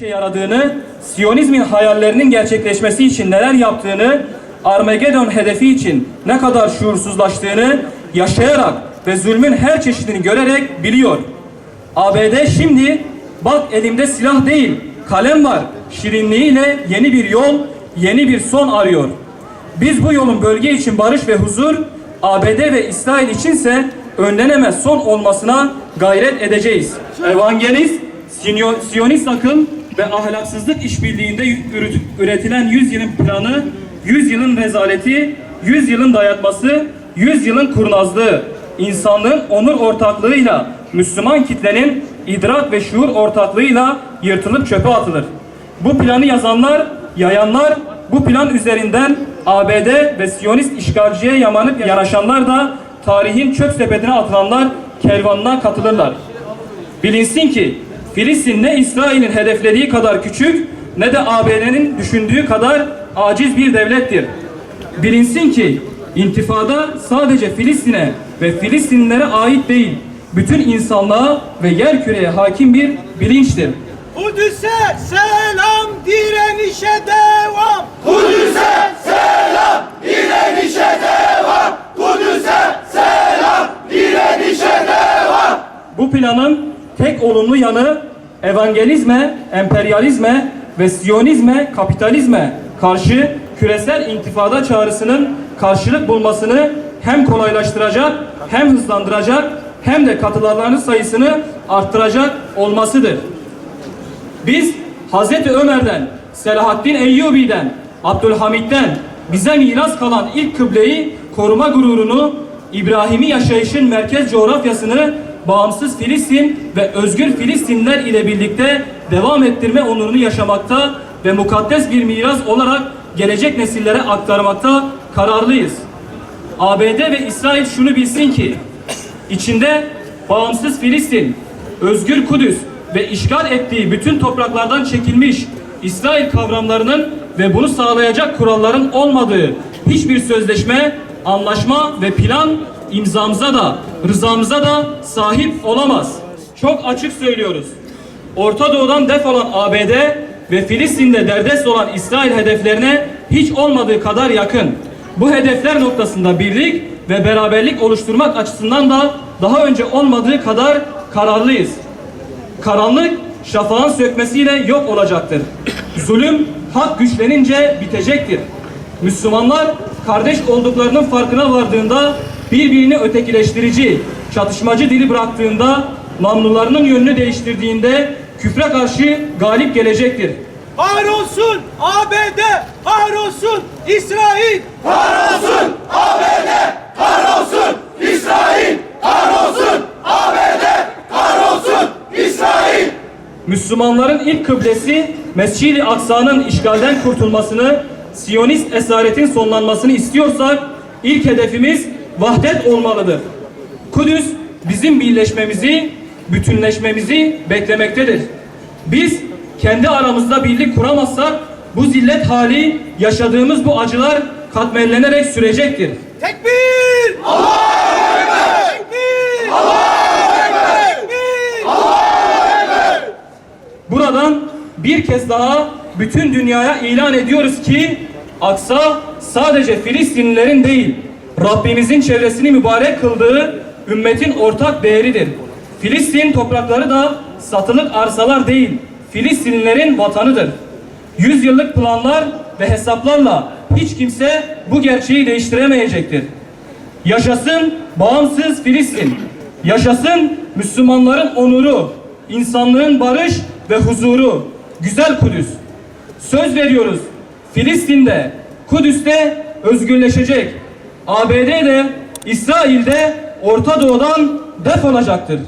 yaradığını, Siyonizmin hayallerinin gerçekleşmesi için neler yaptığını, Armagedon hedefi için ne kadar şuursuzlaştığını yaşayarak ve zulmün her çeşidini görerek biliyor. ABD şimdi bak elimde silah değil, kalem var şirinliğiyle yeni bir yol, yeni bir son arıyor. Biz bu yolun bölge için barış ve huzur, ABD ve İsrail içinse önlenemez son olmasına gayret edeceğiz. Evangelist, Siyonist akıl ve ahlaksızlık işbirliğinde üretilen 100 yılın planı, 100 yılın rezaleti, 100 yılın dayatması, 100 yılın kurnazlığı, insanlığın onur ortaklığıyla, Müslüman kitlenin idrak ve şuur ortaklığıyla yırtılıp çöpe atılır. Bu planı yazanlar, yayanlar, bu plan üzerinden ABD ve Siyonist işgalciye yamanıp yanaşanlar da tarihin çöp sepetine atılanlar kervanına katılırlar. Bilinsin ki Filistin ne İsrail'in hedeflediği kadar küçük ne de ABD'nin düşündüğü kadar aciz bir devlettir. Bilinsin ki intifada sadece Filistin'e ve Filistinlilere ait değil, bütün insanlığa ve yerküreye hakim bir bilinçtir. Kudüs'e selam, direnişe devam. Kudüs'e selam, direnişe devam. Kudüs'e selam, direnişe devam. Bu planın tek olumlu yanı evangelizme, emperyalizme ve Siyonizme, kapitalizme karşı küresel intifada çağrısının karşılık bulmasını hem kolaylaştıracak, hem hızlandıracak, hem de katılanların sayısını arttıracak olmasıdır. Biz Hazreti Ömer'den, Selahaddin Eyyubi'den, Abdülhamid'den bize miras kalan ilk kıbleyi koruma gururunu, İbrahimi yaşayışın merkez coğrafyasını bağımsız Filistin ve özgür Filistinler ile birlikte devam ettirme onurunu yaşamakta ve mukaddes bir miras olarak gelecek nesillere aktarmakta kararlıyız. ABD ve İsrail şunu bilsin ki, içinde bağımsız Filistin, özgür Kudüs ve işgal ettiği bütün topraklardan çekilmiş İsrail kavramlarının ve bunu sağlayacak kuralların olmadığı hiçbir sözleşme, anlaşma ve plan imzamıza da, rızamıza da sahip olamaz. Çok açık söylüyoruz. Orta Doğu'dan defolan ABD ve Filistin'de derdest olan İsrail hedeflerine hiç olmadığı kadar yakın. Bu hedefler noktasında birlik ve beraberlik oluşturmak açısından da daha önce olmadığı kadar kararlıyız. Karanlık şafağın sökmesiyle yok olacaktır. Zulüm hak güçlenince bitecektir. Müslümanlar kardeş olduklarının farkına vardığında, birbirini ötekileştirici, çatışmacı dili bıraktığında, namlularının yönünü değiştirdiğinde küfre karşı galip gelecektir. Kahrolsun ABD, kahrolsun İsrail. Kahrolsun ABD, kahrolsun İsrail. Kahrolsun ABD, kahrolsun İsrail. Müslümanların ilk kıblesi Mescid-i Aksa'nın işgalden kurtulmasını, Siyonist esaretin sonlanmasını istiyorsak ilk hedefimiz vahdet olmalıdır. Kudüs bizim birleşmemizi, bütünleşmemizi beklemektedir. Biz kendi aramızda birlik kuramazsak bu zillet hali, yaşadığımız bu acılar katmerlenerek sürecektir. Tekbir! Allahu Ekber! Tekbir! Allahu Ekber! Tekbir! Allahu Ekber! Buradan bir kez daha bütün dünyaya ilan ediyoruz ki Aksa sadece Filistinlilerin değil, Rabbimizin çevresini mübarek kıldığı ümmetin ortak değeridir. Filistin toprakları da satılık arsalar değil, Filistinlilerin vatanıdır. 100 yıllık planlar ve hesaplarla hiç kimse bu gerçeği değiştiremeyecektir. Yaşasın bağımsız Filistin, yaşasın Müslümanların onuru, insanlığın barış ve huzuru, güzel Kudüs. Söz veriyoruz, Filistin'de, Kudüs'te özgürleşecek. ABD'de, İsrail'de, Orta Doğu'dan defolacaktır.